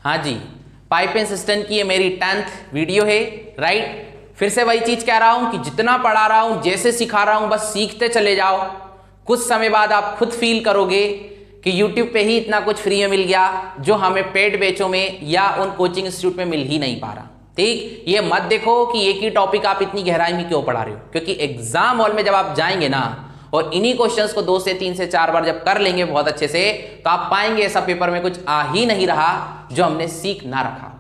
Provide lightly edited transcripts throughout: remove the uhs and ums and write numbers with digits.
हाँ जी, pipe assistant की ये मेरी 10th वीडियो है, राइट। फिर से वही चीज कह रहा हूं कि जितना पढ़ा रहा हूं, जैसे सिखा रहा हूं, बस सीखते चले जाओ। कुछ समय बाद आप खुद फील करोगे कि YouTube पे ही इतना कुछ फ्री में मिल गया जो हमें पेड बैचों में या उन कोचिंग इंस्टीट्यूट में मिल ही नहीं पा रहा। ठीक, ये मत देखो कि एक ही टॉपिक आप इतनी गहराई में क्यों पढ़ा रहे हो, क्योंकि एग्जाम हॉल में जब आप जाएंगे ना और इन्हीं क्वेश्चंस को 2 से 3 से 4 बार जब कर लेंगे बहुत अच्छे से, तो आप पाएंगे ऐसा पेपर में कुछ आ ही नहीं रहा जो हमने सीख ना रखा,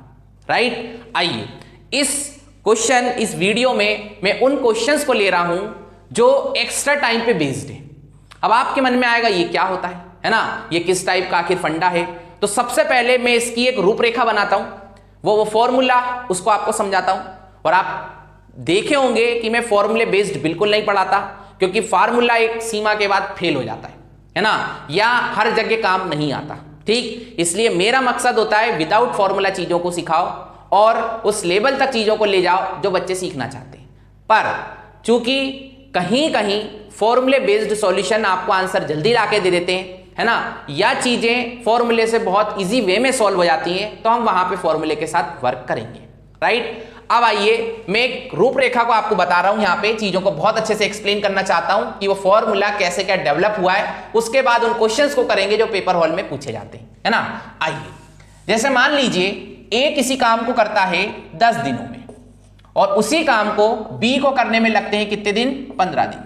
राइट। आइए इस वीडियो में मैं उन क्वेश्चंस को ले रहा हूं जो एक्स्ट्रा टाइम पे बेस्ड है। अब आपके मन में आएगा ये क्या होता है ना, ये किस टाइप का आखिर फंडा है। तो सबसे पहले मैं इसकी एक रूपरेखा बनाता हूं, वो फॉर्मूला उसको आपको समझाता हूं। और आप देखे होंगे कि मैं फॉर्मूले बेस्ड बिल्कुल नहीं पढ़ाता, क्योंकि फार्मूला एक सीमा के बाद फेल हो जाता है ना, या हर जगह काम नहीं आता। ठीक, इसलिए मेरा मकसद होता है विदाउट फॉर्मूला चीजों को सिखाओ और उस लेवल तक चीजों को ले जाओ जो बच्चे सीखना चाहते हैं। पर चूंकि कहीं कहीं फॉर्मूले बेस्ड सॉल्यूशन आपको आंसर जल्दी लाके दे देते हैं, है ना, या चीजें फॉर्मूले से बहुत इजी वे में सॉल्व हो जाती हैं, तो हम वहां पे फॉर्मूले के साथ वर्क करेंगे, राइट। अब आइए मैं एक रूपरेखा को आपको बता रहा हूं, यहां पे चीजों को बहुत अच्छे से एक्सप्लेन करना चाहता हूं कि वो फॉर्मूला कैसे क्या डेवलप हुआ है। उसके बाद उन क्वेश्चंस को करेंगे जो पेपर हॉल में पूछे जाते हैं, है ना। आइए, जैसे मान लीजिए ए किसी काम को करता है 10 दिनों में और उसी काम को बी को करने में लगते हैं कितने दिन, 15 दिन।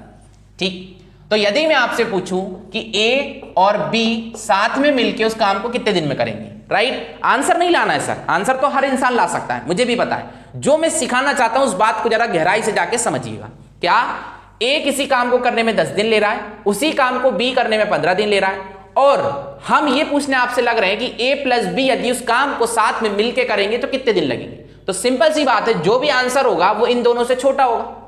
ठीक, तो यदि मैं आपसे पूछूं कि ए और बी साथ में मिलकर उस काम को कितने दिन में करेंगे, राइट। आंसर नहीं लाना है सर, आंसर तो हर इंसान ला सकता है, मुझे भी पता है। जो मैं सिखाना चाहता हूं उस बात को जरा गहराई से जाके समझिएगा। क्या ए किसी काम को करने में 10 दिन ले रहा है, उसी काम को बी करने में 15 दिन ले रहा है, और हम ये पूछने आपसे लग रहे हैं कि ए प्लस बी यदि उस काम को साथ में मिलकर करेंगे तो कितने दिन लगेंगे। तो सिंपल सी बात है, जो भी आंसर होगा वो इन दोनों से छोटा होगा।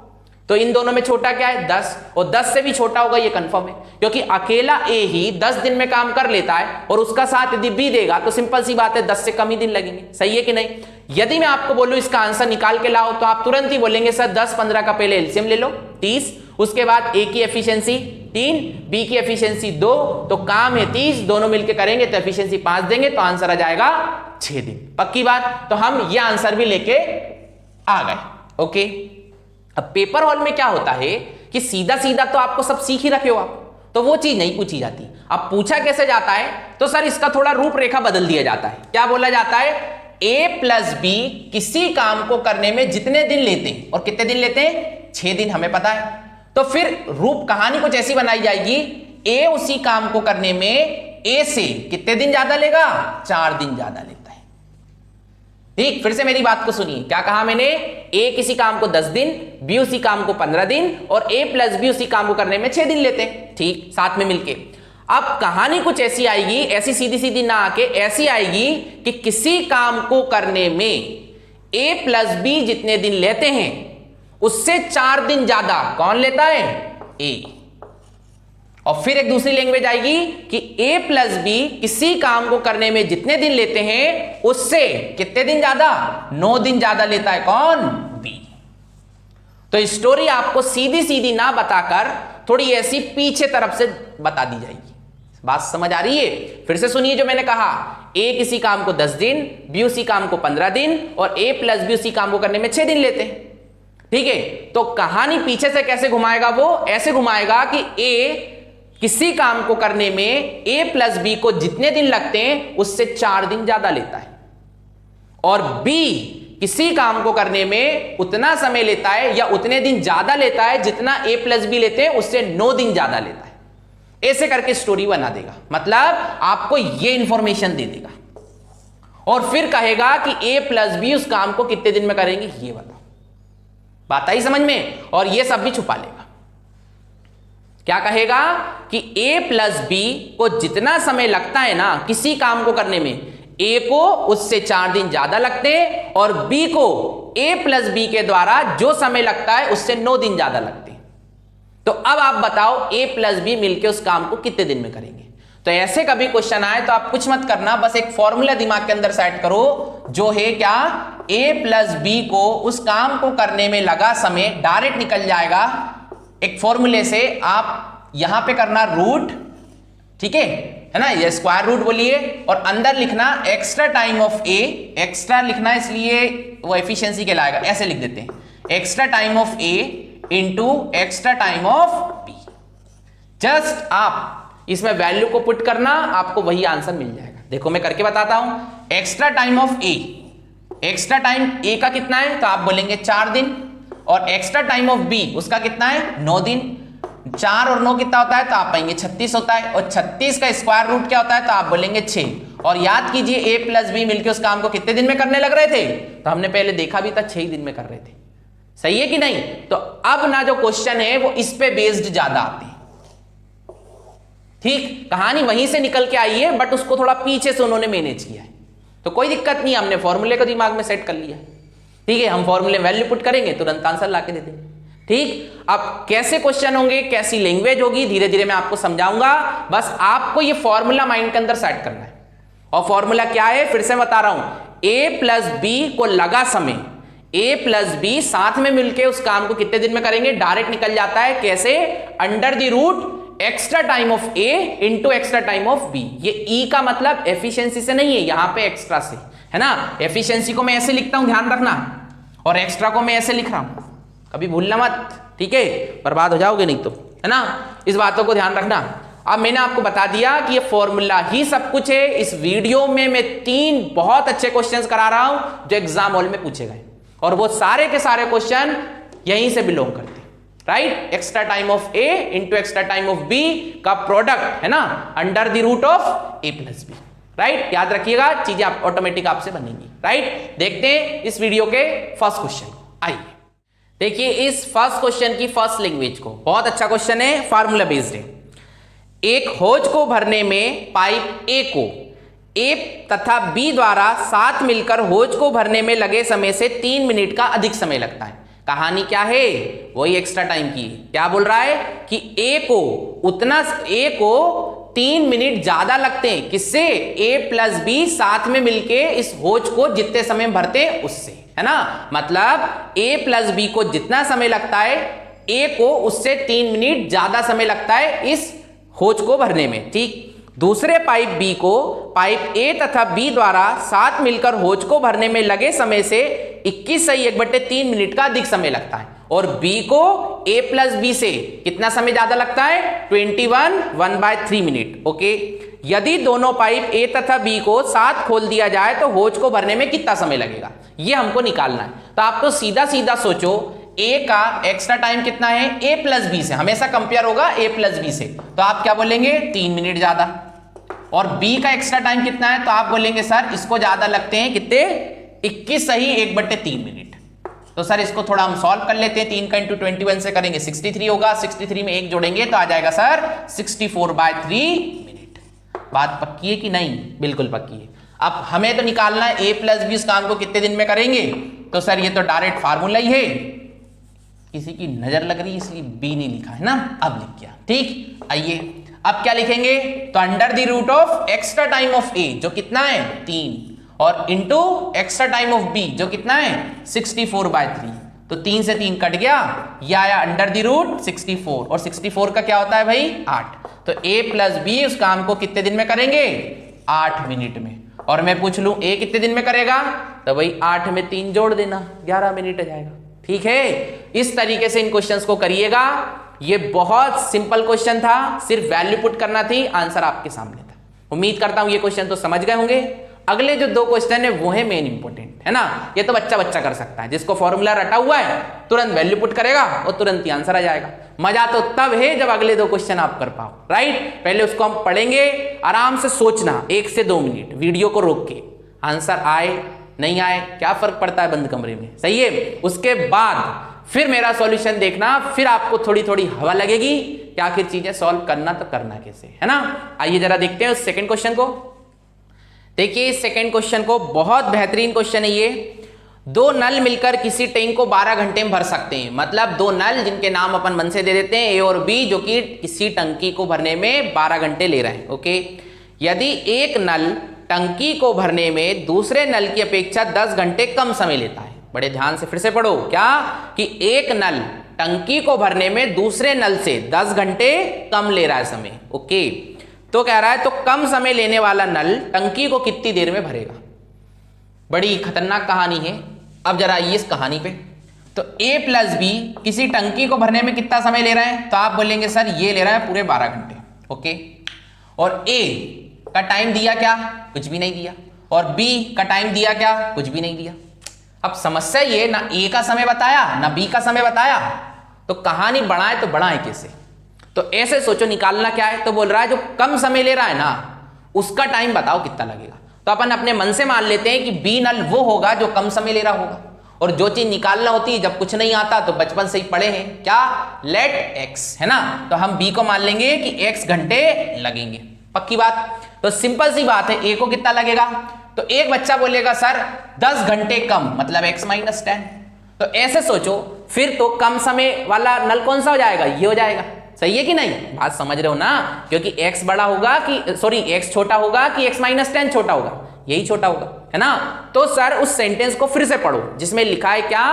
तो इन दोनों में छोटा क्या है, 10, और 10 से भी छोटा होगा ये कंफर्म है, क्योंकि अकेला ए ही 10 दिन में काम कर लेता है और उसका साथ यदि बी देगा तो सिंपल सी बात है 10 से कम ही दिन लगेंगे। सही है कि नहीं। यदि मैं आपको बोलूं इसका आंसर निकाल के लाओ, तो आप तुरंत ही बोलेंगे सर 10-15 का पहले एलसीएम ले लो 30, उसके बाद ए की एफिशिएंसी 3, बी की एफिशिएंसी 2, तो काम है 30, दोनों मिलकर करेंगे तो एफिशिएंसी 5 देंगे, तो आंसर आ जाएगा 6 दिन। पक्की बात। तो हम ये आंसर भी लेके आ गए। ओके, अब पेपर हॉल में क्या होता है कि सीधा सीधा तो आपको सब सीख ही रखे हो आप, तो वो चीज नहीं पूछी जाती। अब पूछा कैसे जाता है, तो सर इसका थोड़ा रूपरेखा बदल दिया जाता है। क्या बोला जाता है, ए प्लस बी किसी काम को करने में जितने दिन लेते हैं, और कितने दिन लेते हैं, 6 दिन, हमें पता है। तो फिर रूप कहानी कुछ ऐसी बनाई जाएगी, ए उसी काम को करने में ए से कितने दिन ज्यादा लेगा, 4 दिन ज्यादा लेता है। ठीक, फिर से मेरी बात को सुनिए, क्या कहा मैंने, ए किसी काम को 10 दिन, बी उसी काम को 15 दिन, और ए प्लस बी उसी काम को करने में 6 दिन लेते हैं। ठीक, साथ में मिलके। अब कहानी कुछ ऐसी आएगी, ऐसी सीधी सीधी ना आके ऐसी आएगी कि किसी काम को करने में ए प्लस बी जितने दिन लेते हैं उससे 4 दिन ज्यादा कौन लेता है, ए। और फिर एक दूसरी लैंग्वेज आएगी कि ए प्लस बी किसी काम को करने में जितने दिन लेते हैं उससे कितने दिन ज्यादा, 9 दिन ज्यादा लेता है कौन, बी। तो स्टोरी आपको सीधी सीधी ना बताकर थोड़ी ऐसी पीछे तरफ से बता दी जाएगी। बात समझ आ रही है। फिर से सुनिए जो मैंने कहा, ए किसी काम को 10 दिन, बी उसी काम को 15 दिन, और ए प्लस बी उसी काम को करने में 6 दिन लेते हैं। ठीक है, तो कहानी पीछे से कैसे घुमाएगा, वो ऐसे घुमाएगा कि ए किसी काम को करने में ए प्लस बी को जितने दिन लगते हैं उससे 4 दिन ज्यादा लेता है, और बी किसी काम को करने में उतना समय लेता है या उतने दिन ज्यादा लेता है जितना ए प्लस बी लेते हैं उससे 9 दिन ज्यादा लेता है। ऐसे करके स्टोरी बना देगा, मतलब आपको ये इंफॉर्मेशन दे देगा, और फिर कहेगा कि ए प्लस बी उस काम को कितने दिन में करेंगे, ये बताओ। बात आई समझ में। और ये सब भी छुपा लेगा। क्या कहेगा कि ए प्लस बी को जितना समय लगता है ना किसी काम को करने में, ए को उससे 4 दिन ज्यादा लगते हैं, और बी को ए प्लस बी के द्वारा जो समय लगता है उससे 9 दिन ज्यादा लगते हैं। तो अब आप बताओ ए प्लस बी मिलकर उस काम को कितने दिन में करेंगे। तो ऐसे कभी क्वेश्चन आए तो आप कुछ मत करना, बस एक फॉर्मूला दिमाग के अंदर सेट करो, जो है क्या, ए प्लस बी को उस काम को करने में लगा समय डायरेक्ट निकल जाएगा एक फॉर्मूले से। आप यहां पे करना रूट, ठीक है है ना, ये स्क्वायर रूट बोलिए और अंदर लिखना extra time of A, extra लिखना इसलिए वो एफिशिएंसी कहलाएगा, ऐसे लिख देते हैं extra time of a into extra time of b. Just आप इसमें वैल्यू को पुट करना, आपको वही आंसर मिल जाएगा। देखो मैं करके बताता हूं, extra time of A, extra time A का कितना है तो आप बोलेंगे 4 दिन, और एक्स्ट्रा टाइम ऑफ बी उसका कितना है 9 दिन। 4 और 9 कितना होता है तो आप पाएंगे 36 होता है, और 36 का स्क्वायर रूट क्या होता है तो आप बोलेंगे 6। और याद कीजिए ए प्लस बी मिलकर उस काम को कितने दिन में करने लग रहे थे, तो हमने पहले देखा भी था 6 दिन में कर रहे थे। सही है कि नहीं? तो अब ना जो क्वेश्चन है वो इस पे बेस्ड ज्यादा आते हैं। ठीक, कहानी वहीं से निकल के आई है, बट उसको थोड़ा पीछे से उन्होंने मैनेज किया है, तो कोई दिक्कत नहीं, हमने फॉर्मूले को दिमाग में सेट कर लिया। ठीक है, हम फॉर्मूले वैल्यू पुट करेंगे, तुरंत आंसर लाके दे देंगे। ठीक, अब कैसे क्वेश्चन होंगे, कैसी लैंग्वेज होगी, धीरे धीरे मैं आपको समझाऊंगा। बस आपको ये फॉर्मूला माइंड के अंदर सेट करना है। और फॉर्मूला क्या है फिर से बता रहा हूं, ए प्लस बी को लगा समय, ए प्लस बी साथ में मिलकर उस काम को कितने दिन में करेंगे, डायरेक्ट निकल जाता है। कैसे? Under the root extra time of a into extra time of b. ये ई का मतलब एफिशिएंसी से नहीं है, यहां पे एक्स्ट्रा से है ना। एफिशिएंसी को मैं ऐसे लिखता हूं, ध्यान रखना, और एक्स्ट्रा को मैं ऐसे लिख रहा हूं, कभी भूलना मत। ठीक है, बर्बाद हो जाओगे नहीं तो, है ना, इस बातों को ध्यान रखना। अब मैंने आपको बता दिया कि ये फॉर्मूला ही सब कुछ है। इस वीडियो में मैं 3 बहुत अच्छे क्वेश्चंस करा रहा हूं जो एग्जाम हॉल में पूछे गए, और वो सारे के सारे क्वेश्चन यहीं से बिलोंग करते हैं। Right, extra time of a into extra time of b का प्रोडक्ट है ना, under the root of a plus b. Right, याद रखिएगा, चीजें आप ऑटोमेटिक आपसे बनेंगी। राइट, देखते हैं इस वीडियो के फर्स्ट क्वेश्चन। आइए देखिए इस फर्स्ट क्वेश्चन की फर्स्ट लैंग्वेज को, बहुत अच्छा क्वेश्चन है, फार्मूला बेस्ड है। एक होज को भरने में पाइप ए को ए तथा बी द्वारा साथ मिलकर होज को भरने में लगे समय से 3 मिनट का अधिक समय लगता है। कहानी क्या है, वही एक्स्ट्रा टाइम की। क्या बोल रहा है कि ए को 3 मिनट ज्यादा लगते हैं, किससे? ए प्लस बी साथ में मिलके इस होज को जितने समय भरते हैं उससे, है ना। मतलब ए प्लस बी को जितना समय लगता है, ए को उससे 3 मिनट ज्यादा समय लगता है इस होज को भरने में। ठीक, दूसरे पाइप बी को पाइप ए तथा बी द्वारा साथ मिलकर होज को भरने में लगे समय से 21/1/3 मिनट का अधिक समय लगता है, और बी को ए प्लस बी से कितना समय ज्यादा लगता है? 21/1/3 मिनट। ओके, यदि दोनों पाइप ए तथा बी को साथ खोल दिया जाए तो होज को भरने में कितना समय लगेगा, ये हमको निकालना है। तो आप तो सीधा सीधा सोचो, ए का एक्स्ट्रा टाइम कितना है? ए प्लस बी से हमेशा कंपेयर होगा ए प्लस बी से, तो आप क्या बोलेंगे? 3 मिनट ज्यादा। और बी का एक्स्ट्रा टाइम कितना है? तो आप बोलेंगे सर इसको ज्यादा लगते हैं, कितने? 21/1/3 मिनट। तो सर इसको थोड़ा हम सॉल्व कर लेते हैं, 3 का इंटू 21 से करेंगे 63 होगा, 63 में 1 जोड़ेंगे तो आ जाएगा सर 64/3 मिनट। बात पक्की है कि नहीं? बिल्कुल पक्की है। अब हमें तो निकालना है ए प्लस बी इस काम को कितने दिन में करेंगे, तो सर ये तो डायरेक्ट फार्मूला ही है, किसी की नजर लग रही है इसलिए बी नहीं लिखा है ना, अब लिख गया। ठीक, आइए अब क्या लिखेंगे? तो under the root of extra time of A जो कितना है 3, और into extra time of B जो कितना है 64/3, तो 3 से 3 कट गया, या आया अंडर द रूट 64, और 64 का क्या होता है भाई 8। तो ए प्लस बी उस काम को कितने दिन में करेंगे? 8 मिनट में। और मैं पूछ लूं ए कितने दिन में करेगा, तो भाई 8 में 3 जोड़ देना, 11 मिनट आ जाएगा। ठीक है, इस तरीके से इन क्वेश्चंस को करिएगा। ये बहुत सिंपल क्वेश्चन था, सिर्फ वैल्यू पुट करना थी, आंसर आपके सामने था। उम्मीद करता हूं ये क्वेश्चन तो समझ गए होंगे। अगले जो 2 क्वेश्चन है वो है मेन इंपॉर्टेंट, है ना। ये तो बच्चा कर सकता है, जिसको फॉर्मूला रटा हुआ है तुरंत वैल्यू पुट करेगा और तुरंत ही आंसर आ जाएगा। मजा तो तब है जब अगले 2 क्वेश्चन आप कर पाओ। राइट, पहले उसको हम पढ़ेंगे, आराम से सोचना 1 से 2 मिनट, वीडियो को रोक के, आंसर आए नहीं आए क्या फर्क पड़ता है बंद कमरे में, सही है। उसके बाद फिर मेरा सॉल्यूशन देखना, फिर आपको थोड़ी थोड़ी हवा लगेगी कि आखिर चीजें सॉल्व करना तो करना कैसे, है ना। आइए जरा देखते हैं उस सेकंड क्वेश्चन को। देखिए इस सेकंड क्वेश्चन को, बहुत बेहतरीन क्वेश्चन है ये। 2 नल मिलकर किसी टैंक को 12 घंटे में भर सकते हैं। मतलब 2 नल जिनके नाम अपन मन से दे देते हैं ए और बी, जो कि किसी टंकी को भरने में 12 घंटे ले रहे हैं। ओके, यदि एक नल टंकी को भरने में दूसरे नल की अपेक्षा 10 घंटे कम समय लेता है। बड़े ध्यान से फिर से पढ़ो, क्या कि एक नल टंकी को भरने में दूसरे नल से 10 घंटे कम ले रहा है समय। ओके, तो कह रहा है तो कम समय लेने वाला नल टंकी को कितनी देर में भरेगा। बड़ी खतरनाक कहानी है। अब जरा आइए इस कहानी पे। तो a प्लस बी किसी टंकी को भरने में कितना समय ले रहे हैं, तो आप बोलेंगे सर ये ले रहा है पूरे 12 घंटे। ओके, और a का टाइम दिया क्या, कुछ भी नहीं दिया, और b का टाइम दिया क्या, कुछ भी नहीं दिया। अब समस्या ये, ना a का समय बताया ना b का समय बताया, तो कहानी बढ़ाए तो बढ़ाए कैसे। तो ऐसे सोचो निकालना क्या है, तो बोल रहा है जो कम समय ले रहा है ना उसका टाइम बताओ कितना लगेगा। तो अपन अपने मन से मान लेते हैं कि बी नल वो होगा जो कम समय ले रहा होगा, और जो चीज निकालना होती है जब कुछ नहीं आता तो बचपन से ही पढ़े हैं क्या, लेट एक्स, है ना। तो हम बी को मान लेंगे कि एक्स घंटे लगेंगे, पक्की बात। तो सिंपल सी बात है, ए को कितना लगेगा, तो एक बच्चा बोलेगा सर 10 घंटे कम, मतलब x माइनस 10। तो ऐसे सोचो, फिर तो कम समय वाला नल कौन सा हो जाएगा, ये हो जाएगा। सही है कि नहीं, बात समझ रहे हो ना, क्योंकि x बड़ा होगा कि सॉरी x छोटा होगा कि x माइनस 10 छोटा होगा, यही छोटा होगा, है ना। तो सर उस सेंटेंस को फिर से पढ़ो जिसमें लिखा है क्या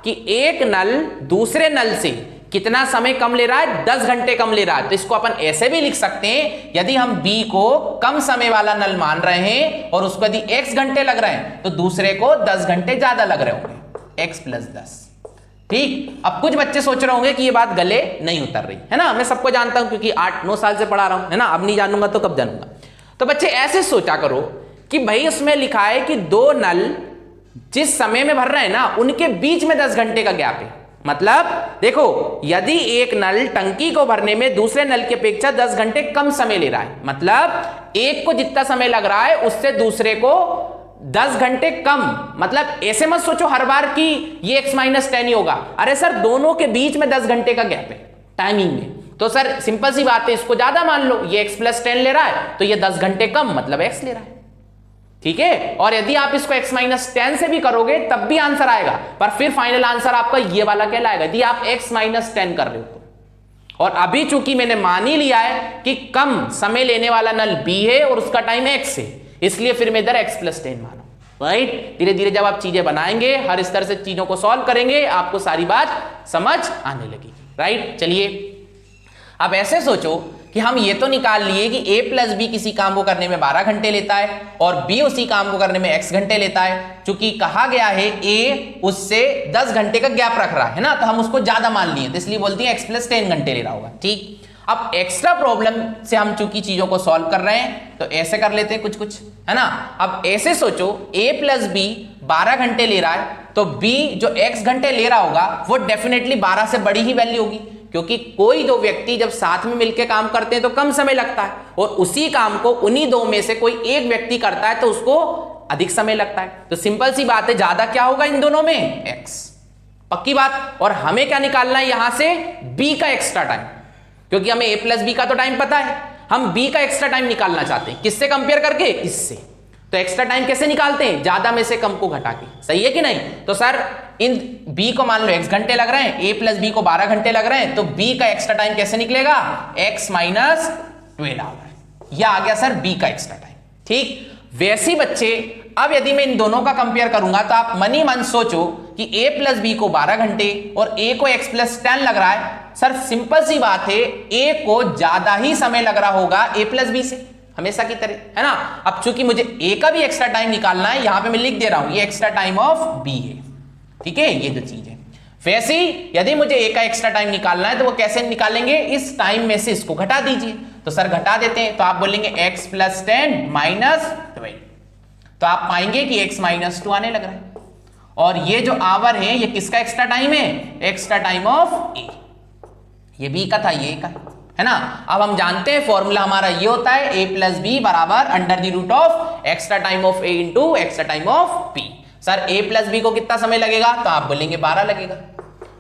कि एक नल दूसरे नल से कितना समय कम ले रहा है, 10 घंटे कम ले रहा है। तो इसको अपन ऐसे भी लिख सकते हैं, यदि हम b को कम समय वाला नल मान रहे हैं और उसको यदि x घंटे लग रहे हैं तो दूसरे को 10 घंटे ज्यादा लग रहे होंगे, x प्लस 10। ठीक, अब कुछ बच्चे सोच रहे होंगे कि ये बात गले नहीं उतर रही, है ना। मैं सबको जानता हूं क्योंकि 8-9 साल से पढ़ा रहा हूं, है ना। अब नहीं जानूंगा तो कब जानूंगा। तो बच्चे ऐसे सोचा करो कि भाई उसमें लिखा है कि दो नल जिस समय में भर रहे हैं ना उनके बीच में 10 घंटे का गैप है। मतलब देखो, यदि एक नल टंकी को भरने में दूसरे नल की अपेक्षा 10 घंटे कम समय ले रहा है, मतलब एक को जितना समय लग रहा है उससे दूसरे को 10 घंटे कम। मतलब ऐसे मत सोचो हर बार कि ये x माइनस 10 ही होगा। अरे सर दोनों के बीच में 10 घंटे का गैप है टाइमिंग में। तो सर सिंपल सी बात है, इसको ज्यादा मान लो, ये x प्लस 10 ले रहा है तो ये 10 घंटे कम, मतलब x ले रहा है। ठीक है, और यदि आप इसको x माइनस 10 से भी करोगे तब भी आंसर आएगा, पर फिर फाइनल आंसर आपका ये वाला कहलाएगा यदि आप x माइनस 10 कर रहे हो तो। और अभी चूंकि मैंने मान ही लिया है कि कम समय लेने वाला नल b है और उसका टाइम x है, इसलिए फिर मैं इधर x प्लस 10 मानो। राइट, धीरे धीरे जब आप चीजें बनाएंगे, हर इस तरह से चीजों को सॉल्व करेंगे, आपको सारी बात समझ आने लगेगी। राइट, चलिए अब ऐसे सोचो कि हम ये तो निकाल लिए कि a प्लस बी किसी काम को करने में 12 घंटे लेता है और b उसी काम को करने में x घंटे लेता है। चूंकि कहा गया है a उससे 10 घंटे का गैप रख रहा है ना, तो हम उसको ज्यादा मान लिए, तो इसलिए बोलते हैं x प्लस 10 घंटे ले रहा होगा। ठीक, अब एक्स्ट्रा प्रॉब्लम से हम चूंकि चीजों को सॉल्व कर रहे हैं तो ऐसे कर लेते हैं कुछ, है ना। अब ऐसे सोचो, a प्लस बी 12 घंटे ले रहा है तो b जो x घंटे ले रहा होगा वो डेफिनेटली 12 से बड़ी ही वैल्यू होगी, क्योंकि कोई दो व्यक्ति जब साथ में मिलकर काम करते हैं तो कम समय लगता है, और उसी काम को उन्हीं दो में से कोई एक व्यक्ति करता है तो उसको अधिक समय लगता है। तो सिंपल सी बात है, ज्यादा क्या होगा इन दोनों में, x, पक्की बात। और हमें क्या निकालना है यहां से, b का एक्स्ट्रा टाइम, क्योंकि हमें a प्लस बी का तो टाइम पता है, हम b का एक्स्ट्रा टाइम निकालना चाहते हैं। किससे कंपेयर करके, इससे। तो एक्स्ट्रा टाइम कैसे निकालते हैं, ज्यादा में से कम को घटा के, सही है कि नहीं। तो सर इन b को मान लो x घंटे लग रहे हैं, a प्लस बी को 12 घंटे लग रहे हैं, तो b का एक्स्ट्रा टाइम कैसे निकलेगा, x माइनस 12 आवर। यह आ गया सर b का एक्स्ट्रा टाइम। ठीक, वैसे बच्चे अब यदि मैं इन दोनों का कंपेयर करूंगा तो आप मन ही मन सोचो कि a प्लस बी को 12 घंटे और a को x प्लस 10 लग रहा है। सर सिंपल सी बात है, a को ज्यादा ही समय लग रहा होगा a प्लस बी से, हमेशा की तरह, है ना। अब चूंकि मुझे a का भी एक्स्ट्रा टाइम निकालना है, यहां पे मैं लिख दे रहा हूं ये एक्स्ट्रा टाइम ऑफ b है। ठीक है, ये जो चीज है। वैसे ही यदि मुझे a का एक्स्ट्रा टाइम निकालना है तो वो कैसे निकालेंगे, इस टाइम में से इसको घटा दीजिए। तो सर घटा देते हैं, तो आप बोलेंगे x प्लस 10 माइनस 12, तो आप पाएंगे कि x माइनस 2 आने लग रहा है। और ये जो आवर है ये किसका एक्स्ट्रा टाइम है, एक्स्ट्रा टाइम ऑफ a। ये b का था, ये का है ना। अब हम जानते हैं फॉर्मूला हमारा ये होता है, a प्लस बी बराबर under the root of extra time of a into extra time of b। Sir a plus b को कितना समय लगेगा, तो आप बोलेंगे 12 लगेगा।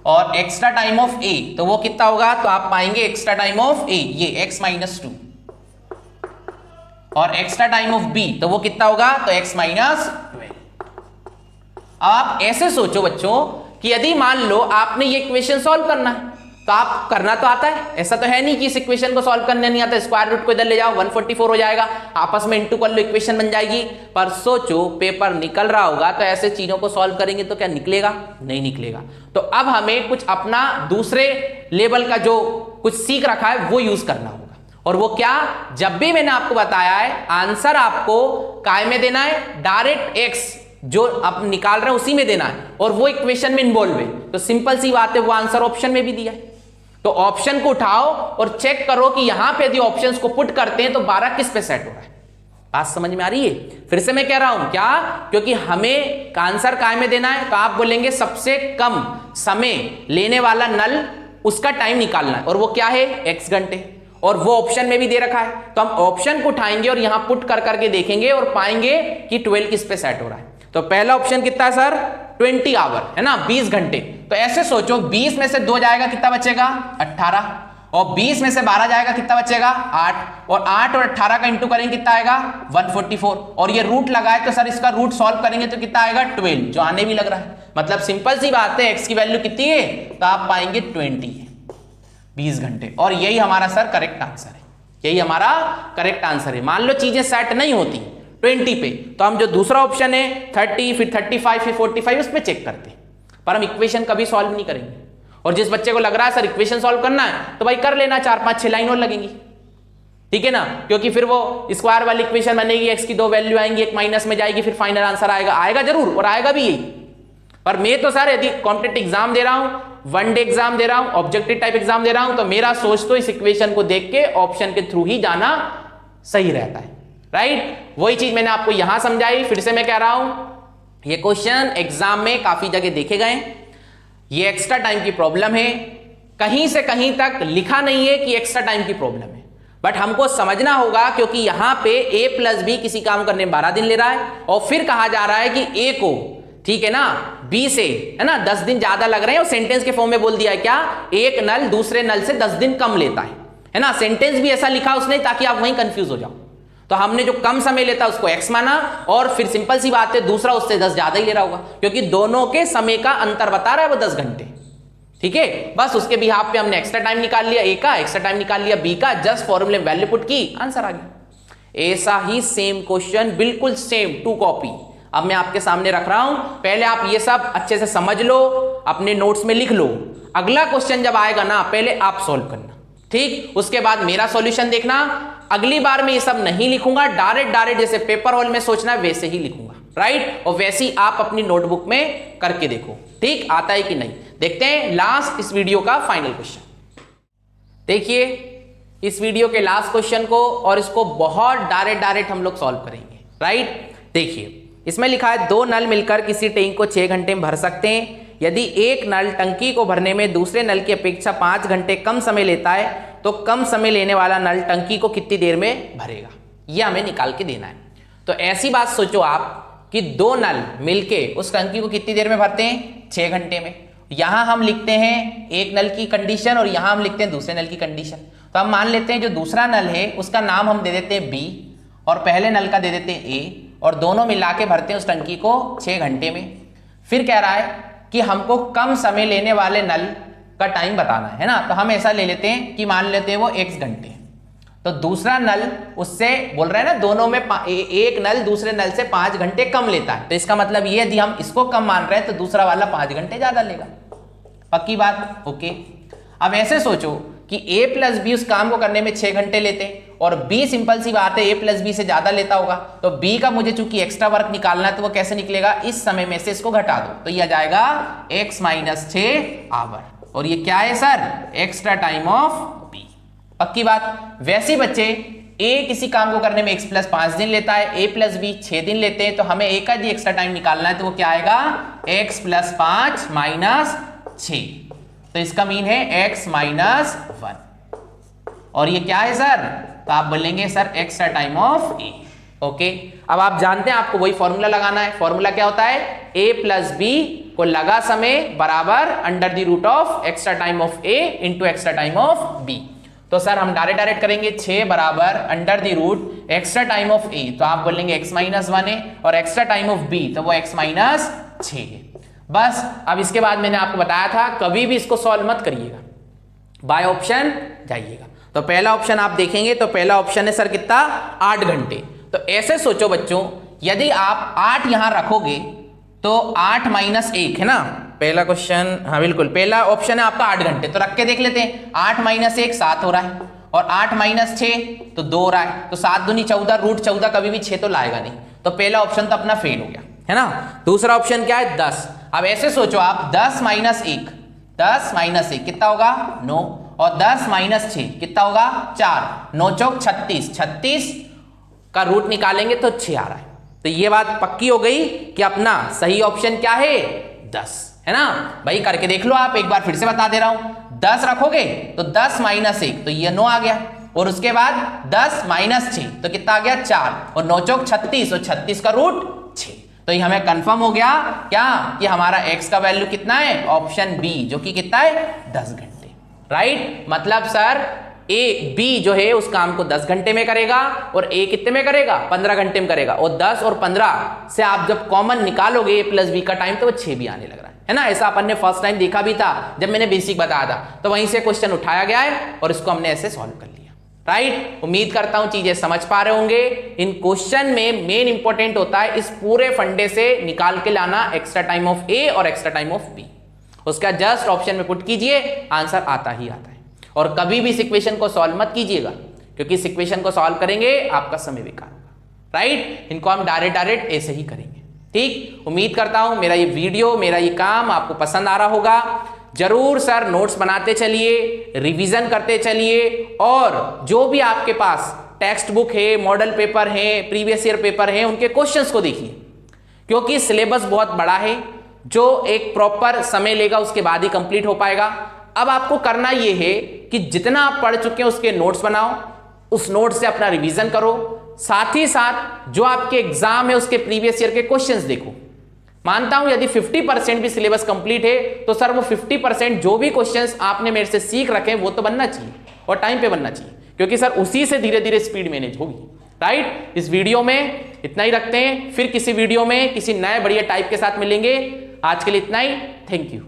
और एक्स्ट्रा टाइम ऑफ a तो वो कितना होगा, तो आप पाएंगे एक्स्ट्रा टाइम ऑफ a ये x माइनस 2, और एक्स्ट्रा टाइम ऑफ b तो वो कितना होगा, तो x माइनस 12। आप ऐसे सोचो बच्चों कि यदि मान लो आपने ये इक्वेशन सॉल्व करना है, तो आप करना तो आता है, ऐसा तो है नहीं कि इस इक्वेशन को सॉल्व करने नहीं आता। स्क्वायर रूट को इधर ले जाओ, 144 हो जाएगा, आपस में इंटू कर लो, इक्वेशन बन जाएगी। पर सोचो पेपर निकल रहा होगा तो ऐसे चीजों को सॉल्व करेंगे तो क्या निकलेगा, नहीं निकलेगा। तो अब हमें कुछ अपना दूसरे लेवल का जो कुछ सीख रखा है वो यूज करना होगा, और वो क्या, जब भी मैंने आपको बताया है आंसर आपको काय में देना है, डायरेक्ट x जो आप निकाल रहे हैं उसी में देना है और वो इक्वेशन में इन्वॉल्व है, तो सिंपल सी बात है वो आंसर ऑप्शन में भी दिया है। तो ऑप्शन को उठाओ और चेक करो कि यहां पे यदि ऑप्शंस को पुट करते हैं तो 12 किस पे सेट हो रहा है। बात समझ में आ रही है? फिर से मैं कह रहा हूं क्या, क्योंकि हमें आंसर काय में देना है, तो आप बोलेंगे सबसे कम समय लेने वाला नल उसका टाइम निकालना है और वो क्या है, x घंटे, और वो ऑप्शन में भी दे रखा है। तो हम ऑप्शन को उठाएंगे और यहां पुट कर करके देखेंगे और पाएंगे कि 12 किस पे सेट हो रहा है। तो पहला ऑप्शन कितना है सर, 20 आवर है ना, 20 घंटे। तो ऐसे सोचो 20 में से 2 जाएगा कितना बचेगा, 18, और 20 में से 12 जाएगा कितना बचेगा, 8, और 8 और 18 का इंटू करेंगे कितना आएगा, 144, और ये रूट लगाए तो सर इसका रूट सॉल्व करेंगे तो कितना आएगा, 12, जो आने भी लग रहा है। मतलब सिंपल सी बात है, x की वैल्यू कितनी है, तो आप पाएंगे 20 है, 20 घंटे, और यही हमारा सर करेक्ट आंसर है, यही हमारा करेक्ट आंसर है। मान लो चीजें सेट नहीं होती 20 पे, तो हम जो दूसरा ऑप्शन है 30, फिर 35, फिर 45 उस पर चेक करते हैं, पर हम इक्वेशन कभी सॉल्व नहीं करेंगे। और जिस बच्चे को लग रहा है सर इक्वेशन सॉल्व करना है तो भाई कर लेना, 4, 5, 6 लाइन और लगेंगी, ठीक है ना, क्योंकि फिर वो स्क्वायर वाली इक्वेशन बनेगी, x की 2 वैल्यू आएंगी, एक माइनस में जाएगी, फिर फाइनल आंसर आएगा जरूर, और आएगा भी यही। पर मैं तो सर यदि कॉम्पिटिटिव एग्जाम दे रहा हूं, वन डे एग्जाम दे रहा हूं, ऑब्जेक्टिव टाइप एग्जाम दे रहा हूं, तो मेरा सोच तो इस इक्वेशन को देख के ऑप्शन के थ्रू ही जाना सही रहता है, राइट। वही चीज मैंने आपको यहां समझाई। फिर से मैं कह रहा हूं, ये क्वेश्चन एग्जाम में काफी जगह देखे गए, ये एक्स्ट्रा टाइम की प्रॉब्लम है, कहीं से कहीं तक लिखा नहीं है कि एक्स्ट्रा टाइम की प्रॉब्लम है, बट हमको समझना होगा क्योंकि यहां पे a+b किसी काम करने में 12 दिन ले रहा है, और फिर कहा जा रहा है कि a को, ठीक है ना, b से, है ना, 10 दिन ज्यादा लग रहे हैं, और सेंटेंस के फॉर्म में बोल दिया है क्या, एक नल दूसरे नल से 10 दिन कम लेता है ना। सेंटेंस भी ऐसा लिखा उसने ताकि आप वहीं कंफ्यूज हो जाओ। तो हमने जो कम समय लेता उसको x माना, और फिर सिंपल सी बात है दूसरा उससे 10 ज्यादा ही ले रहा होगा, क्योंकि दोनों के समय का अंतर बता रहा है वो 10 घंटे, ठीक है। बस उसके बिहाफ पे हमने एक्स्ट्रा टाइम निकाल लिया a का, एक्स्ट्रा टाइम निकाल लिया b का, जस्ट फॉर्मूले में वैल्यू पुट की, आंसर आ गया। ऐसा ही सेम क्वेश्चन, बिल्कुल सेम 2 कॉपी अब मैं आपके सामने रख रहा हूं। पहले आप ये सब अच्छे से समझ लो, अपने नोट्स में लिख लो, अगला क्वेश्चन जब आएगा ना पहले आप सॉल्व करना, ठीक, उसके बाद मेरा सॉल्यूशन देखना। अगली बार मैं ये सब नहीं लिखूंगा, डायरेक्ट जैसे पेपर हॉल में सोचना है वैसे ही लिखूंगा, राइट, और वैसे ही आप अपनी नोटबुक में करके देखो, ठीक, आता है कि नहीं। देखते हैं लास्ट इस वीडियो का फाइनल क्वेश्चन। देखिए इस वीडियो के लास्ट क्वेश्चन को, और इसको बहुत डायरेक्ट हम लोग सॉल्व करेंगे, राइट। देखिए इसमें लिखा है 2 नल मिलकर किसी टैंक को 6 घंटे में भर सकते हैं। यदि एक नल टंकी को भरने में दूसरे नल की अपेक्षा 5 घंटे कम समय लेता है तो कम समय लेने वाला नल टंकी को कितनी देर में भरेगा, यह हमें निकाल के देना है। तो ऐसी बात सोचो आप कि 2 नल मिलके उस टंकी को कितनी देर में भरते हैं, 6 घंटे में। यहां हम लिखते हैं एक नल की कंडीशन और यहां हम लिखते हैं दूसरे नल की कंडीशन। तो हम मान लेते हैं जो दूसरा नल है उसका नाम हम दे देते हैं बी और पहले नल का दे देते हैं ए, और दोनों मिला के भरते हैं उस टंकी को 6 घंटे में। फिर कह रहा है कि हमको कम समय लेने वाले नल का टाइम बताना है ना, तो हम ऐसा ले लेते हैं कि मान लेते हैं वो x घंटे, तो दूसरा नल उससे बोल रहे हैं ना, दोनों में एक नल दूसरे नल से 5 घंटे कम लेता है, तो इसका मतलब ये यदि हम इसको कम मान रहे हैं तो दूसरा वाला 5 घंटे ज्यादा लेगा, पक्की बात, ओके। अब ऐसे सोचो कि a+b उस काम को करने में 6 घंटे लेते हैं और b सिंपल सी बात है a+b से ज्यादा लेता होगा, तो b का मुझे चूंकि एक्स्ट्रा वर्क निकालना है तो वो कैसे निकलेगा, इस समय में से इसको घटा दो, तो यह जाएगा x - 6 आवर, और ये क्या है sir, extra time of b, पक्की बात। वैसे बच्चे a किसी काम को करने में x + 5 दिन लेता है, a+b 6 दिन लेते हैं, तो हमें a का जी एक्स्ट्रा टाइम निकालना है तो वो क्या आएगा, x + 5 - 6, तो इसका मीन है x - 1, और ये क्या है सर, तो आप बोलेंगे sir extra time of a, okay. अब आप जानते हैं आपको वही फॉर्मूला लगाना है। फॉर्मूला क्या होता है, a + b को लगा समय बराबर √of extra time of a into extra time of b। तो सर हम डायरेक्ट करेंगे 6 बराबर √ एक्स्ट्रा टाइम ऑफ a, तो आप बोलेंगे x - 1 है, और एक्स्ट्रा टाइम ऑफ b तो वो x - 6 है। बस अब इसके बाद मैंने आपको बताया था कभी भी इसको सॉल्व मत करिएगा, बाय ऑप्शन जाइएगा। तो पहला ऑप्शन आप देखेंगे तो पहला ऑप्शन है सर कितना, 8 घंटे। तो ऐसे सोचो बच्चों, यदि आप 8 यहां रखोगे तो 8 - 1 है ना, पहला क्वेश्चन, हाँ बिल्कुल, पहला ऑप्शन है आपका 8 घंटे, तो रख के देख लेते हैं, 8 - 1 7 हो रहा है, और 8 माइनस 6 तो 2 रहा है, तो 7 दूनी 14, रूट 14 कभी भी 6 तो लाएगा नहीं, तो पहला ऑप्शन तो अपना फेल हो गया, है ना। दूसरा ऑप्शन क्या है 10। अब ऐसे सोचो आप 10 माइनस 1, 10 माइनस 1 कितना होगा 9, और 10 माइनस 6 कितना होगा 4, 9 चौक 36, 36 का रूट निकालेंगे तो 6 आ रहा है। तो ये बात पक्की हो गई कि अपना सही ऑप्शन क्या है 10, है ना भाई। करके देख लो आप, एक बार फिर से बता दे रहा हूं, 10 रखोगे तो 10 माइनस 1 तो ये 9 आ गया, और उसके बाद 10 माइनस 6 तो कितना आ गया 4, और 9 चौक 36, और 36 का रूट 6। तो ये हमें कंफर्म हो गया क्या कि हमारा x का वैल्यू कितना है, ऑप्शन बी, जो कि कितना है 10 घंटे, राइट। मतलब सर बी जो है उस काम को 10 घंटे में करेगा, और ए कितने में करेगा 15 घंटे में करेगा, और 10 और 15 से आप जब कॉमन निकालोगे a प्लस बी का टाइम तो वो 6 भी आने लग रहा है ना। ऐसा अपन ने फर्स्ट टाइम देखा भी था जब मैंने बेसिक बताया था, तो वहीं से क्वेश्चन उठाया गया है और इसको हमने ऐसे सॉल्व कर लिया, राइट। उम्मीद करता हूं चीजें समझ पा रहे होंगे। इन क्वेश्चन में मेन इंपॉर्टेंट होता है इस पूरे फंडे से निकाल के लाना एक्स्ट्रा टाइम ऑफ ए और एक्स्ट्रा टाइम ऑफ बी, उसका जस्ट ऑप्शन में पुट कीजिए, आंसर आता ही आता है। और कभी भी इस इक्वेशन को सॉल्व मत कीजिएगा, क्योंकि इस इक्वेशन को सॉल्व करेंगे आपका समय बेकार होगा, राइट। इनको हम डायरेक्ट ऐसे ही करेंगे, ठीक। उम्मीद करता हूं मेरा ये वीडियो, मेरा ये काम आपको पसंद आ रहा होगा। जरूर सर नोट्स बनाते चलिए, रिवीजन करते चलिए, और जो भी आपके पास टेक्स्ट बुक है, मॉडल पेपर है, प्रीवियस ईयर पेपर है, उनके क्वेश्चंस को देखिए, क्योंकि सिलेबस बहुत बड़ा है जो एक प्रॉपर समय लेगा, उसके बाद ही कंप्लीट हो पाएगा। अब आपको करना यह है कि जितना आप पढ़ चुके हैं उसके नोट्स बनाओ, उस नोट्स से अपना रिवीजन करो, साथ ही साथ जो आपके एग्जाम है उसके प्रीवियस ईयर के क्वेश्चंस देखो। मानता हूं यदि 50% भी सिलेबस कंप्लीट है तो सर वो 50% जो भी क्वेश्चंस आपने मेरे से सीख रखे हैं वो तो बनना चाहिए, और टाइम पे बनना चाहिए, क्योंकि सर उसी से धीरे धीरे स्पीड मैनेज होगी, राइट। इस वीडियो में इतना ही रखते हैं, फिर किसी वीडियो में किसी नए बढ़िया टाइप के साथ मिलेंगे। आज के लिए इतना ही, थैंक यू।